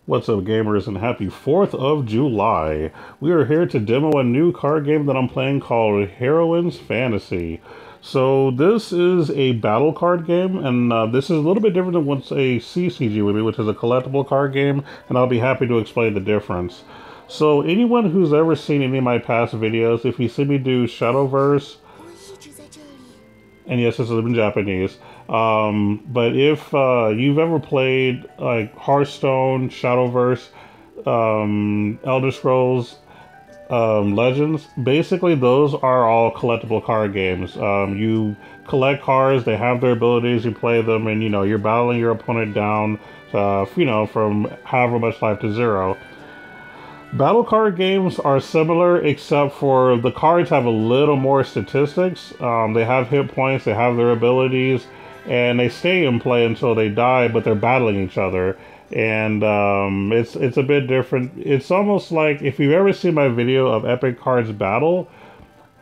What's up, gamers, and happy 4th of July. We are here to demo a new card game that I'm playing called Heroines Fantasy. So this is a battle card game, and this is a little bit different than what's a CCG would be, which is a collectible card game, and I'll be happy to explain the difference. So anyone who's ever seen any of my past videos, if you see me do Shadowverse, and yes, this is in Japanese. But if you've ever played like Hearthstone, Shadowverse, Elder Scrolls, Legends, basically those are all collectible card games. You collect cards, they have their abilities, you play them, and you're battling your opponent down, from however much life to zero. Battle card games are similar, except for the cards have a little more statistics. They have hit points, they have their abilities, and they stay in play until they die, but they're battling each other. And it's a bit different. It's almost like if you've ever seen my video of Epic Cards Battle,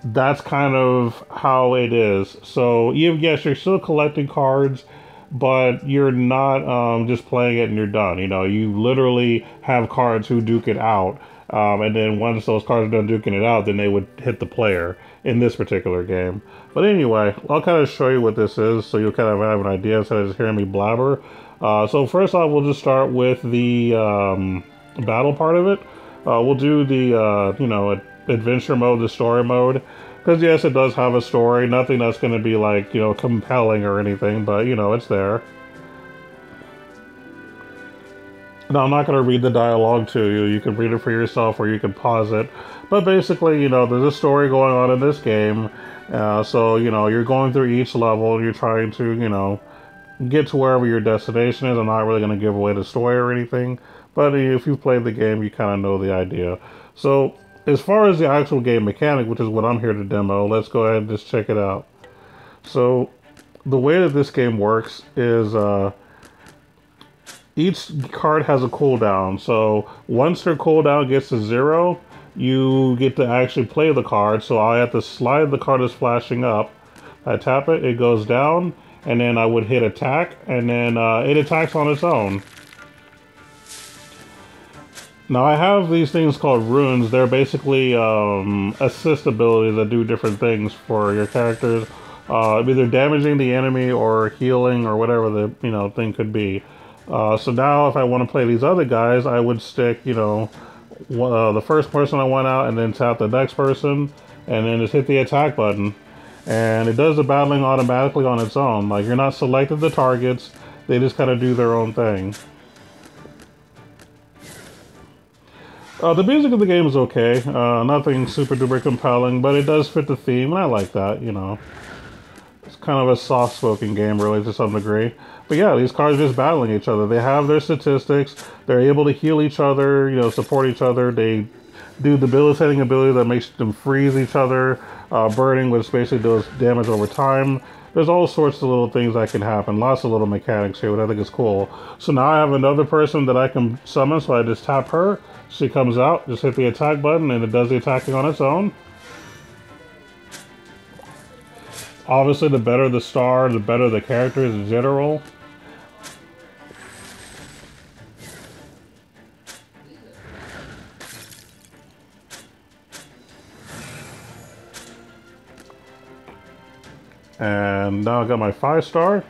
that's kind of how it is. So yes, you're still collecting cards, but you're not just playing it and you're done. You literally have cards who duke it out. And then once those cards are done duking it out, then they would hit the player in this particular game. But anyway, I'll kind of show you what this is so you'll kind of have an idea instead of just hearing me blabber. So first off, we'll just start with the battle part of it. We'll do the, adventure mode, the story mode. Because yes, it does have a story. Nothing that's going to be like, compelling or anything, but it's there. Now, I'm not going to read the dialogue to you. You can read it for yourself or you can pause it. But basically, there's a story going on in this game. So, you're going through each level. You're trying to, get to wherever your destination is. I'm not really going to give away the story or anything. But if you've played the game, you kind of know the idea. So, as far as the actual game mechanic, which is what I'm here to demo, let's go ahead and just check it out. So, the way that this game works is each card has a cooldown. So, once their cooldown gets to 0, you get to actually play the card. So, I have to slide the card that's flashing up. I tap it, it goes down, and then I would hit attack, and then it attacks on its own. Now I have these things called runes. They're basically assist abilities that do different things for your characters, either damaging the enemy or healing or whatever the thing could be. So now if I want to play these other guys, I would stick the first person I want out and then tap the next person and then just hit the attack button. And it does the battling automatically on its own. Like, you're not selecting the targets, they just kind of do their own thing. The music of the game is okay. Nothing super duper compelling, but it does fit the theme, and I like that, It's kind of a soft-spoken game, really, to some degree. But yeah, these cards are just battling each other. They have their statistics. They're able to heal each other, support each other. They do the debilitating ability that makes them freeze each other. Burning, which basically does damage over time. There's all sorts of little things that can happen. Lots of little mechanics here, which I think is cool. So now I have another person that I can summon, so I just tap her. She comes out, just hit the attack button, and it does the attacking on its own. Obviously, the better the star, the better the characters in general. And now I got my 5-star.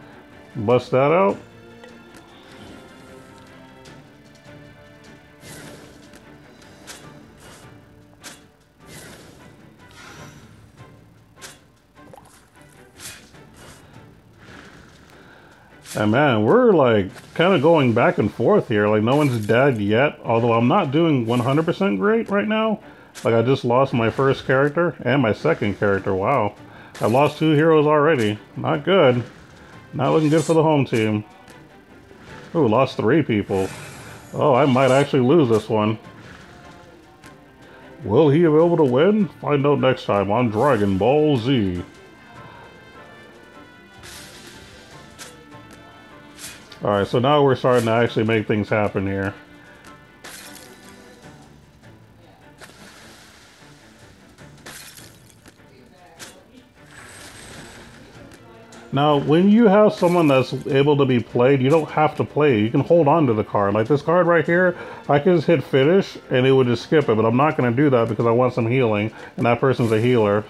Bust that out. And man, we're like kind of going back and forth here. Like, no one's dead yet. Although I'm not doing 100% great right now. Like, I just lost my first character and my second character. Wow. I lost 2 heroes already. Not good. Not looking good for the home team. Ooh, lost 3 people. Oh, I might actually lose this one. Will he be able to win? Find out next time on Dragon Ball Z. Alright, so now we're starting to actually make things happen here. Now, when you have someone that's able to be played, you don't have to play. You can hold on to the card. Like this card right here, I can just hit finish and it would just skip it, but I'm not going to do that because I want some healing, and that person's a healer.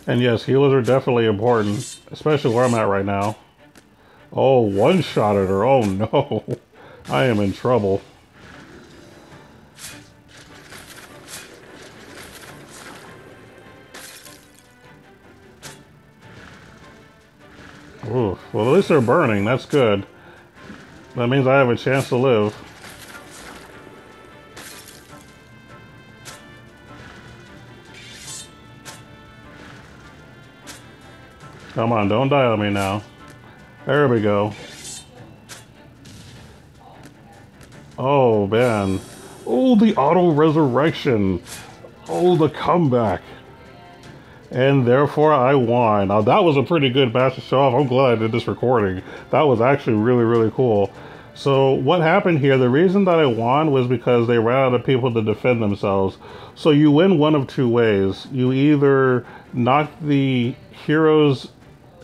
And yes, healers are definitely important, especially where I'm at right now. Oh, one-shotted her. Oh no. I am in trouble. Oof. Well, at least they're burning. That's good. That means I have a chance to live. Come on, don't die on me now. There we go. Oh, man. Oh, the auto-resurrection. Oh, the comeback. And therefore I won. Now that was a pretty good match to show off. I'm glad I did this recording. That was actually really, really cool. So what happened here, the reason that I won was because they ran out of people to defend themselves. So you win one of two ways. You either knock the hero's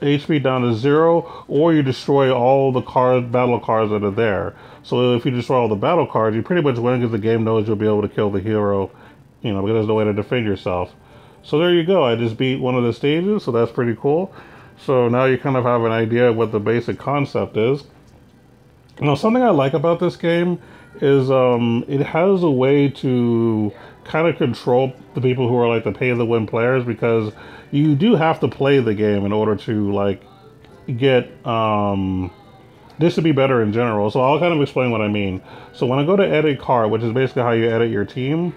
HP down to 0, or you destroy all the battle cards that are there. So if you destroy all the battle cards, you pretty much win because the game knows you'll be able to kill the hero, you know, because there's no way to defend yourself. So there you go. I just beat one of the stages, so that's pretty cool. So now you kind of have an idea of what the basic concept is. Now, something I like about this game is it has a way to kind of control the people who are like the pay-to-win players, because you do have to play the game in order to like get this to be better in general. So I'll kind of explain what I mean. So when I go to edit card, which is basically how you edit your team,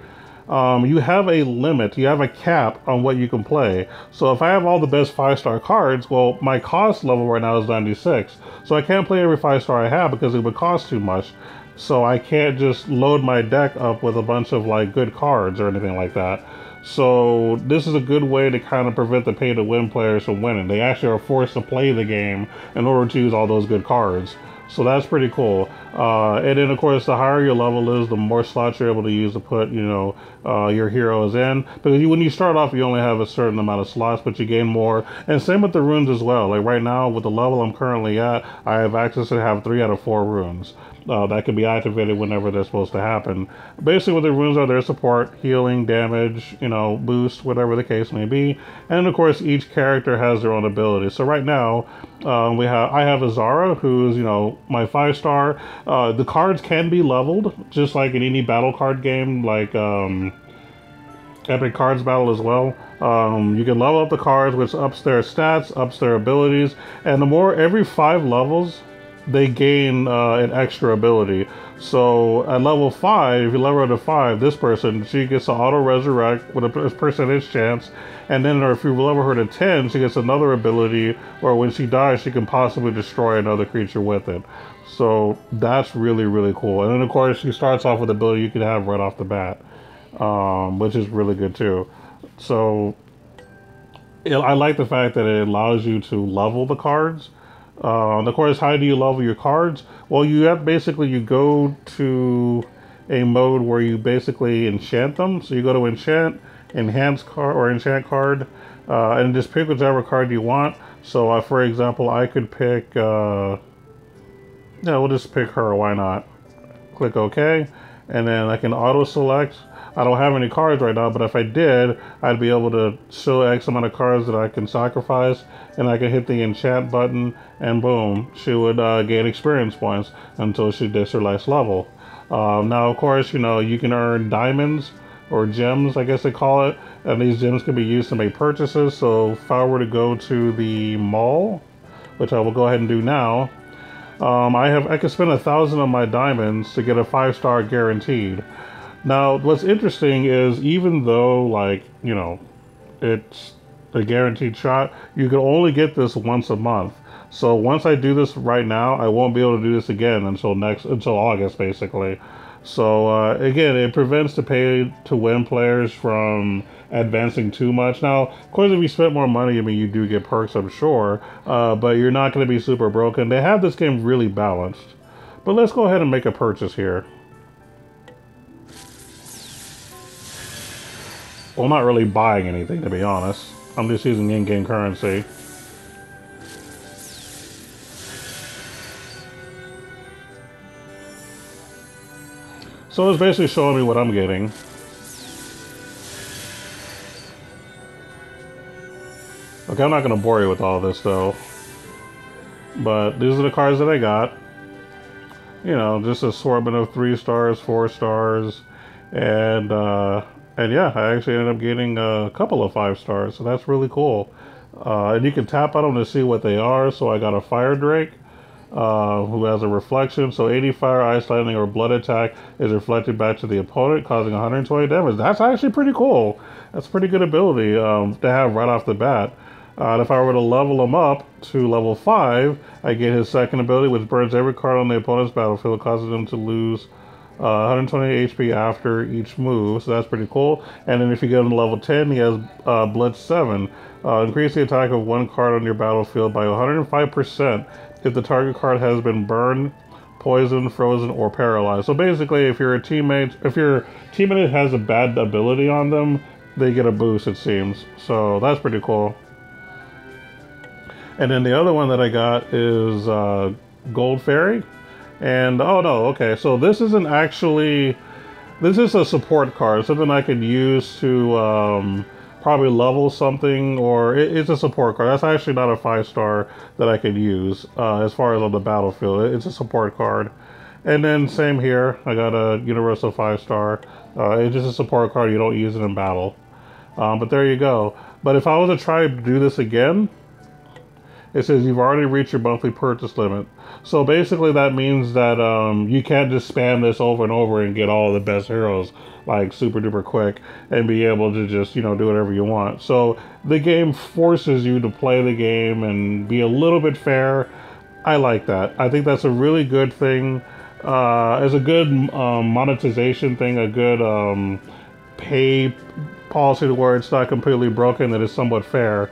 you have a limit, you have a cap on what you can play. So if I have all the best 5-star cards, well, my cost level right now is 96. So I can't play every 5-star I have because it would cost too much. So I can't just load my deck up with a bunch of like good cards or anything like that. So this is a good way to kind of prevent the pay-to-win players from winning. They actually are forced to play the game in order to use all those good cards. So that's pretty cool. And then, of course, the higher your level is, the more slots you're able to use to put, you know, your heroes in. Because when you start off, you only have a certain amount of slots, but you gain more. And same with the runes as well. Like right now, with the level I'm currently at, I have access to have 3 out of 4 runes. That can be activated whenever they're supposed to happen. Basically, what the runes are, their support, healing, damage, you know, boost, whatever the case may be. And of course, each character has their own ability. So right now, I have a Zara, who's, you know, my 5-star. The cards can be leveled, just like in any battle card game, like Epic Cards Battle as well. You can level up the cards, which ups their stats, ups their abilities, and the more every 5 levels, they gain an extra ability. So at level 5, if you level up to 5, this person, she gets to auto-resurrect with a percentage chance. And then if you level her to 10, she gets another ability, or when she dies, she can possibly destroy another creature with it. So that's really, really cool. And then of course, she starts off with an ability you can have right off the bat, which is really good too. So I like the fact that it allows you to level the cards. Of course, how do you level your cards? Well, you have basically, you go to a mode where you basically enchant them. So you go to enchant, enhance card, or enchant card, and just pick whichever card you want. So for example, I could pick, yeah, we'll just pick her, why not? Click OK, and then I can auto select. I don't have any cards right now, but if I did, I'd be able to show X amount of cards that I can sacrifice, and I can hit the enchant button, and boom, she would gain experience points until she gets her last level. Now, of course, you know, you can earn diamonds, or gems, I guess they call it, and these gems can be used to make purchases. So if I were to go to the mall, which I will go ahead and do now, I could spend 1,000 of my diamonds to get a 5-star guaranteed. Now, what's interesting is, even though, like, you know, it's a guaranteed shot, you can only get this once a month. So once I do this right now, I won't be able to do this again until August, basically. So again, it prevents the pay-to-win players from advancing too much. Now, of course, if you spend more money, I mean, you do get perks, I'm sure, but you're not going to be super broken. They have this game really balanced. But let's go ahead and make a purchase here. Well, not really buying anything, to be honest. I'm just using in-game currency. So it's basically showing me what I'm getting. Okay, I'm not going to bore you with all this, though. But these are the cards that I got. You know, just an assortment of 3 stars, 4 stars, and yeah, I actually ended up getting a couple of 5 stars, so that's really cool. And you can tap on them to see what they are. So I got a Fire Drake, who has a reflection. So 80 fire, ice, lightning, or blood attack is reflected back to the opponent, causing 120 damage. That's actually pretty cool. That's a pretty good ability to have right off the bat. And if I were to level him up to level 5, I get his second ability, which burns every card on the opponent's battlefield, causing them to lose 120 HP after each move, so that's pretty cool. And then if you get him to level 10, he has Blood 7. Increase the attack of one card on your battlefield by 105% if the target card has been burned, poisoned, frozen, or paralyzed. So basically, if your teammate has a bad ability on them, they get a boost, it seems. So that's pretty cool. And then the other one that I got is Gold Fairy. And, oh no, okay, so this isn't actually, this is a support card, something I could use to probably level something, or it's a support card. That's actually not a 5-star that I could use as far as on the battlefield. It's a support card. And then same here, I got a Universal 5-star. It's just a support card, you don't use it in battle. But there you go. But if I was to try to do this again, it says you've already reached your monthly purchase limit. So basically that means that you can't just spam this over and over and get all the best heroes like super duper quick and be able to just, you know, do whatever you want. So the game forces you to play the game and be a little bit fair. I like that. I think that's a really good thing. It's a good monetization thing, a good pay policy to where it's not completely broken, that it's somewhat fair.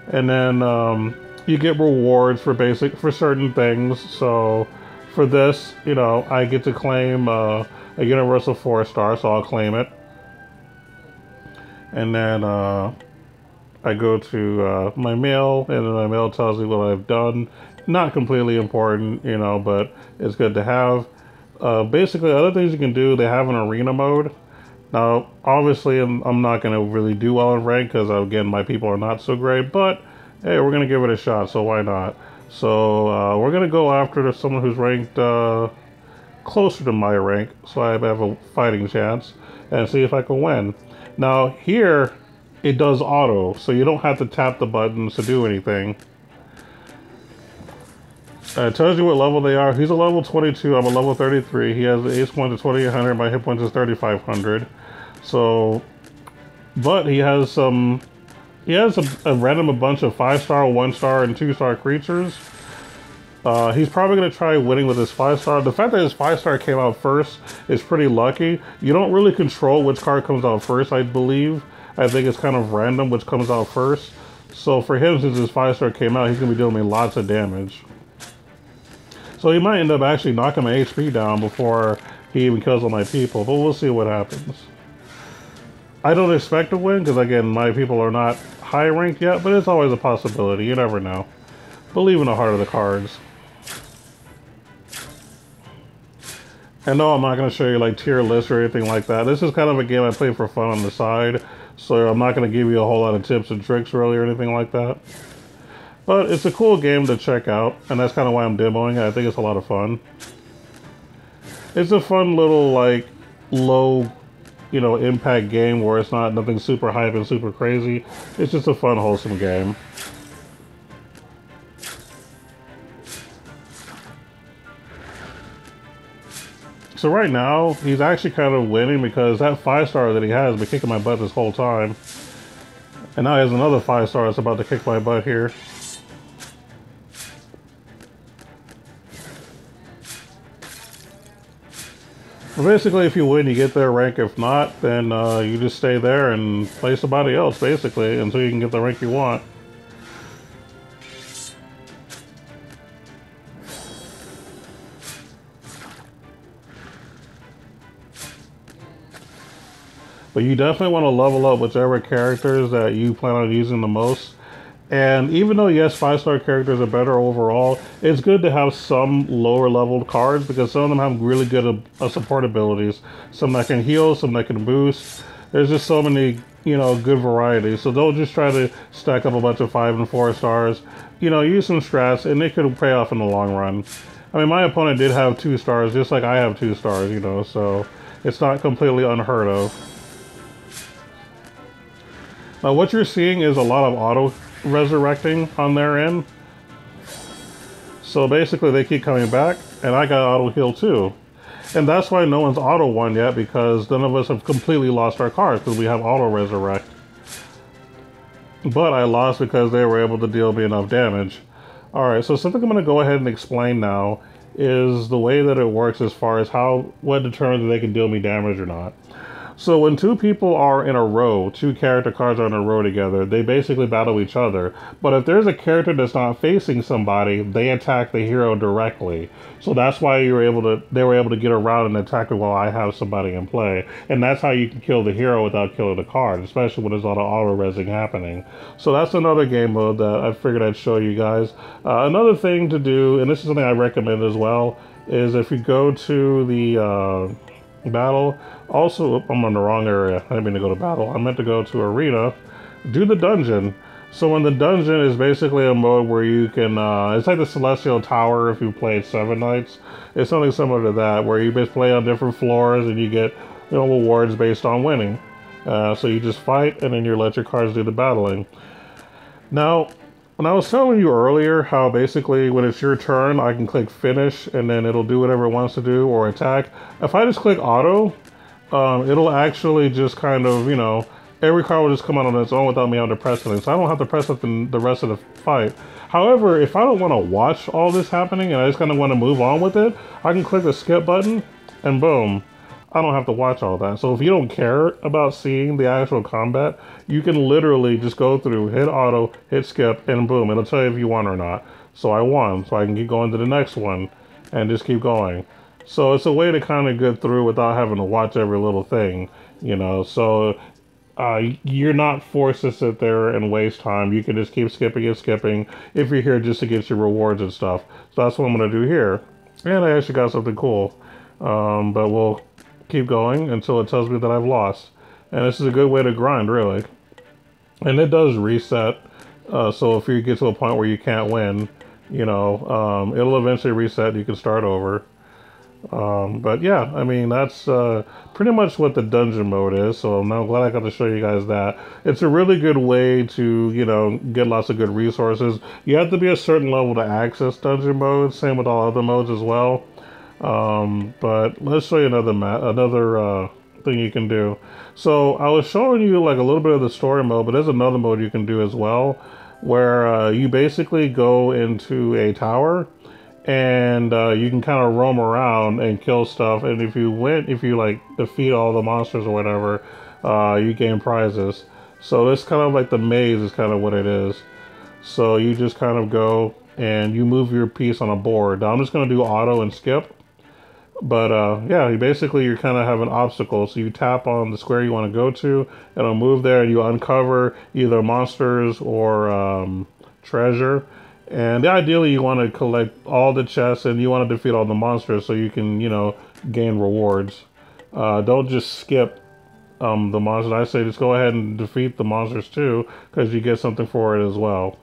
And then you get rewards for certain things. So for this, you know, I get to claim a Universal 4-star, so I'll claim it. And then I go to my mail, and then my mail tells me what I've done. Not completely important, you know, but it's good to have. Basically, other things you can do, they have an arena mode. Now, obviously, I'm not going to really do well in rank because, again, my people are not so great, but hey, we're going to give it a shot, so why not? So we're going to go after someone who's ranked closer to my rank, so I have a fighting chance, and see if I can win. Now, here, it does auto, so you don't have to tap the buttons to do anything. It tells you what level they are. He's a level 22, I'm a level 33. He has ace points of 2800, my hit points is 3500. So, but he has some... He has a random bunch of 5-star, 1-star, and 2-star creatures. He's probably going to try winning with his 5-star. The fact that his 5-star came out first is pretty lucky. You don't really control which card comes out first, I believe. I think it's kind of random which comes out first. So for him, since his 5-star came out, he's going to be doing me lots of damage. So he might end up actually knocking my HP down before he even kills all my people, but we'll see what happens. I don't expect to win, because again, my people are not high ranked yet, but it's always a possibility. You never know. Believe in the heart of the cards. And no, I'm not going to show you like tier lists or anything like that. This is kind of a game I play for fun on the side, so I'm not going to give you a whole lot of tips and tricks really or anything like that. But it's a cool game to check out, and that's kind of why I'm demoing it. I think it's a lot of fun. It's a fun little, like, low, you know, impact game where it's not nothing super hype and super crazy. It's just a fun, wholesome game. So right now, he's actually kind of winning because that 5-star that he has been kicking my butt this whole time. And now he has another 5-star that's about to kick my butt here. Basically, if you win, you get their rank. If not, then you just stay there and play somebody else, basically, until you can get the rank you want. But you definitely want to level up whichever characters that you plan on using the most. And even though, yes, 5-star characters are better overall, it's good to have some lower leveled cards because some of them have really good support abilities. Some that can heal, some that can boost. There's just so many, good varieties. So don't just try to stack up a bunch of 5 and 4 stars. Use some strats and it could pay off in the long run. I mean, my opponent did have 2 stars, just like I have 2 stars, so it's not completely unheard of. Now, what you're seeing is a lot of auto resurrecting on their end. So basically they keep coming back and I got auto heal too. And that's why no one's auto won yet, because none of us have completely lost our cards because we have auto resurrect. But I lost because they were able to deal me enough damage. Alright, so something I'm going to go ahead and explain now is the way that it works as far as what determines if they can deal me damage or not. So when 2 people are in a row, 2 character cards are in a row together, they basically battle each other. But if there's a character that's not facing somebody, they attack the hero directly. So that's why they were able to get around and attack it while I have somebody in play. And that's how you can kill the hero without killing the card, especially when there's a lot of auto-resing happening. So that's another game mode that I figured I'd show you guys. Another thing to do, and this is something I recommend as well, is if you go to the battle. Also, I'm in the wrong area. I didn't mean to go to battle. I meant to go to arena. Do the dungeon. So in the dungeon is basically a mode where you can, it's like the Celestial Tower if you played Seven Nights. It's something similar to that, where you basically play on different floors and you get, rewards based on winning. So you just fight and then you let your cards do the battling. Now, when I was telling you earlier how basically when it's your turn, I can click finish and then it'll do whatever it wants to do or attack. If I just click auto, it'll actually just kind of, every card will just come out on its own without me having to press anything. So I don't have to press it the rest of the fight. However, if I don't want to watch all this happening and I just kind of want to move on with it, I can click the skip button and boom. I don't have to watch all that. So if you don't care about seeing the actual combat, you can literally just go through, hit auto, hit skip, and boom, it'll tell you if you won or not. So I won, so I can keep going to the next one and just keep going. So it's a way to kind of get through without having to watch every little thing, So you're not forced to sit there and waste time. You can just keep skipping and skipping if you're here just to get your rewards and stuff. So that's what I'm going to do here. And I actually got something cool. But we'll keep going until it tells me that I've lost. And this is a good way to grind, really. And it does reset. So if you get to a point where you can't win, it'll eventually reset and you can start over. But yeah, I mean, that's pretty much what the dungeon mode is. So I'm glad I got to show you guys that. It's a really good way to, get lots of good resources. You have to be a certain level to access dungeon mode. Same with all other modes as well. But let's show you another thing you can do. So I was showing you like a little bit of the story mode, but there's another mode you can do as well, where you basically go into a tower and you can kind of roam around and kill stuff. And if you like defeat all the monsters or whatever, you gain prizes. So this kind of like the maze is kind of what it is. So you just kind of go and you move your piece on a board. Now I'm just going to do auto and skip. But yeah, you're kind of have an obstacle. So you tap on the square you want to go to, it'll move there, and you uncover either monsters or treasure. And ideally, you want to collect all the chests, and you want to defeat all the monsters so you can, gain rewards. Don't just skip the monsters. I say just go ahead and defeat the monsters too, because you get something for it as well.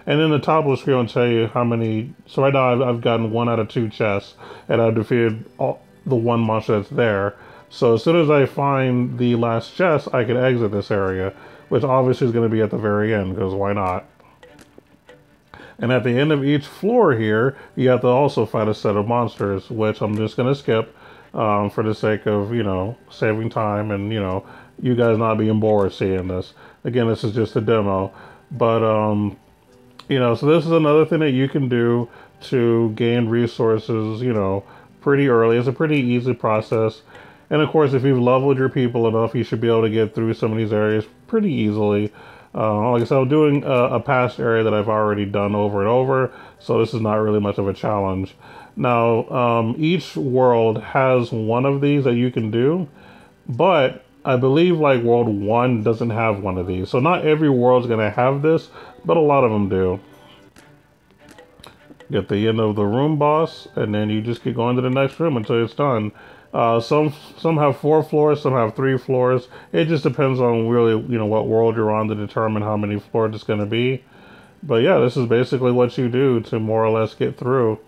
And then the top of the screen will tell you how many. So right now I've gotten 1 out of 2 chests, and I've defeated the one monster that's there. So as soon as I find the last chest, I can exit this area, which obviously is going to be at the very end, because why not? And at the end of each floor here, you have to also fight a set of monsters, which I'm just going to skip for the sake of, saving time and, you guys not being bored seeing this. Again, this is just a demo. But, so this is another thing that you can do to gain resources, pretty early. It's a pretty easy process. And of course, if you've leveled your people enough, you should be able to get through some of these areas pretty easily. Like I said, I'm doing a past area that I've already done over and over, so this is not really much of a challenge. Now, each world has one of these that you can do, but I believe like World 1 doesn't have one of these. So not every world's going to have this, but a lot of them do. Get the end of the room boss, and then you just keep going to the next room until it's done. Some have 4 floors, some have 3 floors. It just depends on really, what world you're on to determine how many floors it's going to be. But yeah, this is basically what you do to more or less get through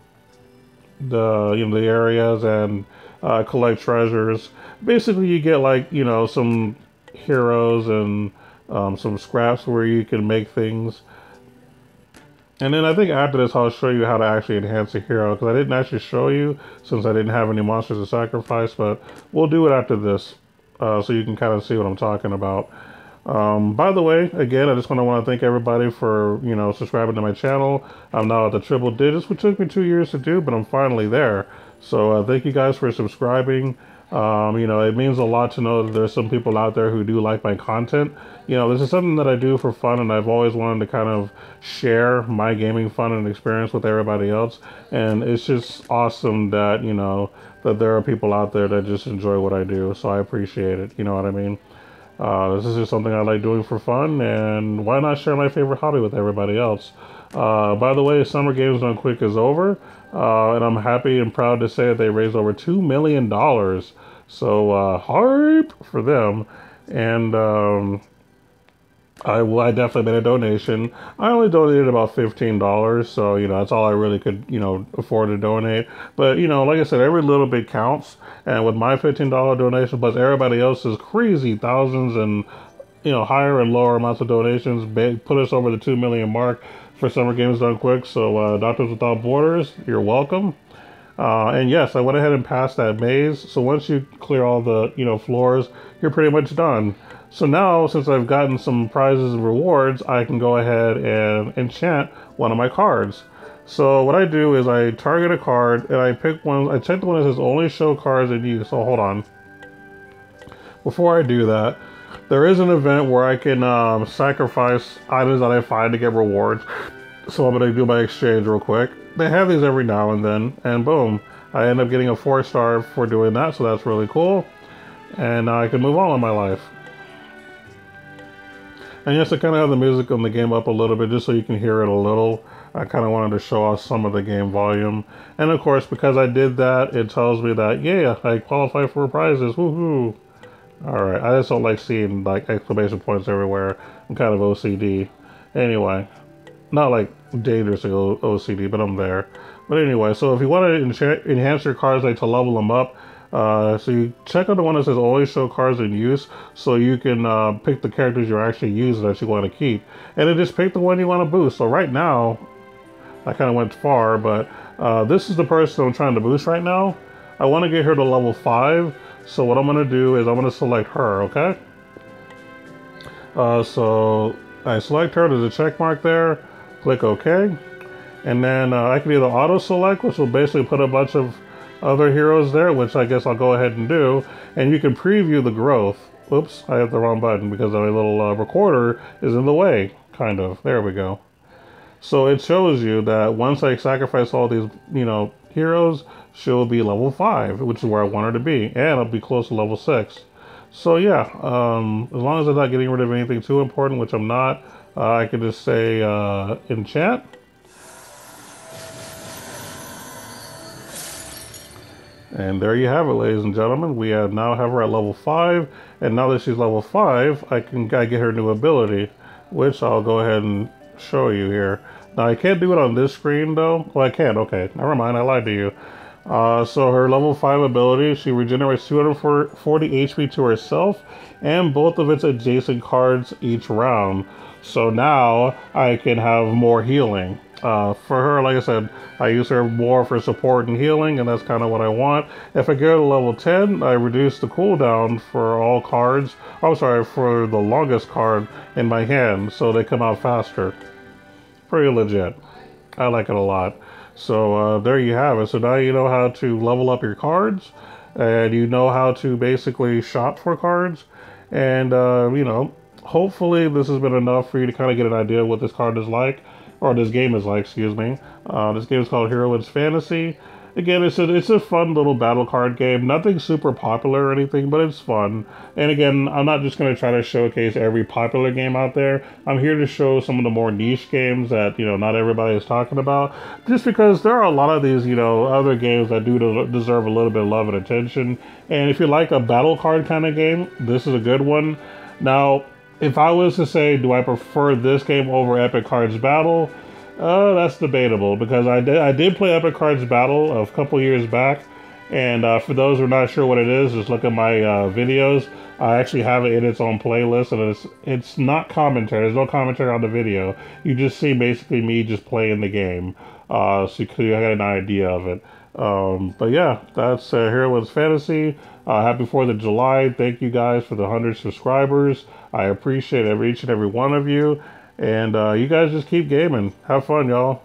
the areas and collect treasures. Basically, you get like some heroes and some scraps where you can make things. And then I think after this, I'll show you how to actually enhance a hero, because I didn't actually show you since I didn't have any monsters to sacrifice, but we'll do it after this, so you can kind of see what I'm talking about. By the way, again, I just want to thank everybody for, subscribing to my channel. I'm now at the triple digits, which took me 2 years to do, but I'm finally there. So thank you guys for subscribing. It means a lot to know that there's some people out there who do like my content. This is something that I do for fun, and I've always wanted to kind of share my gaming fun and experience with everybody else. And it's just awesome that, that there are people out there that just enjoy what I do. So I appreciate it. You know what I mean? This is just something I like doing for fun, and why not share my favorite hobby with everybody else? By the way, Summer Games Done Quick is over, and I'm happy and proud to say that they raised over $2 million. So, hype for them. And I definitely made a donation. I only donated about $15, so that's all I really could afford to donate. But like I said, every little bit counts. And with my $15 donation plus everybody else's crazy thousands and higher and lower amounts of donations, put us over the 2 million mark for Summer Games Done Quick. So Doctors Without Borders, you're welcome. And yes, I went ahead and passed that maze. So once you clear all the floors, you're pretty much done. So now, since I've gotten some prizes and rewards, I can go ahead and enchant one of my cards. So what I do is I target a card and I pick one. I check the one that says only show cards in use. So hold on. Before I do that, there is an event where I can sacrifice items that I find to get rewards. So I'm going to do my exchange real quick. They have these every now and then, and boom, I end up getting a 4-star for doing that. So that's really cool. And now I can move on with my life. And yes, I kind of have the music on the game up a little bit just so you can hear it a little. I kind of wanted to show off some of the game volume. And of course, because I did that, it tells me that, yeah, I qualify for prizes, woohoo. Alright, I just don't like seeing like exclamation points everywhere. I'm kind of OCD. Anyway, not like dangerously OCD, but I'm there. But anyway, so if you want to enhance your cards, like to level them up, so you check out the one that says always show cards in use, so you can pick the characters you're actually using that you want to keep, and then just pick the one you want to boost. So right now, I kind of went far, but this is the person I'm trying to boost right now. I want to get her to level 5, so what I'm going to do is I'm going to select her, okay? So I select her, there's a check mark there, click OK, and then I can either auto select, which will basically put a bunch of other heroes there, which I guess I'll go ahead and do, and you can preview the growth. Oops, I hit the wrong button because my little recorder is in the way, kind of. There we go. So it shows you that once I sacrifice all these, heroes, she'll be level 5, which is where I want her to be, and I'll be close to level 6. So yeah, as long as I'm not getting rid of anything too important, which I'm not, I can just say enchant. And there you have it, ladies and gentlemen. We now have her at level 5, and now that she's level 5, I get her new ability, which I'll go ahead and show you here. Now I can't do it on this screen though. Well, I can. Okay, never mind. I lied to you. So her level 5 ability, she regenerates 240 HP to herself and both of its adjacent cards each round. So now I can have more healing. For her, like I said, I use her more for support and healing, and that's kind of what I want. If I go to level 10, I reduce the cooldown for all cards. I'm sorry, for the longest card in my hand, so they come out faster. Pretty legit. I like it a lot. So there you have it. So now you know how to level up your cards, and you know how to basically shop for cards, and hopefully this has been enough for you to kind of get an idea of what this card is like. Or this game is like, excuse me. This game is called Heroines Fantasy. again, it's a fun little battle card game. Nothing super popular or anything, but it's fun. And again, I'm not just going to try to showcase every popular game out there. I'm here to show some of the more niche games that, not everybody is talking about. Just because there are a lot of these, other games that do deserve a little bit of love and attention. And if you like a battle card kind of game, this is a good one. Now, if I was to say, do I prefer this game over Epic Cards Battle? That's debatable because I did play Epic Cards Battle a couple years back, and for those who are not sure what it is, just look at my videos. I actually have it in its own playlist, and it's not commentary. There's no commentary on the video. You just see basically me just playing the game, so you get an idea of it. But yeah, that's Heroines Fantasy. Happy 4th of July. Thank you guys for the 100 subscribers. I appreciate each and every one of you. And you guys just keep gaming. Have fun, y'all.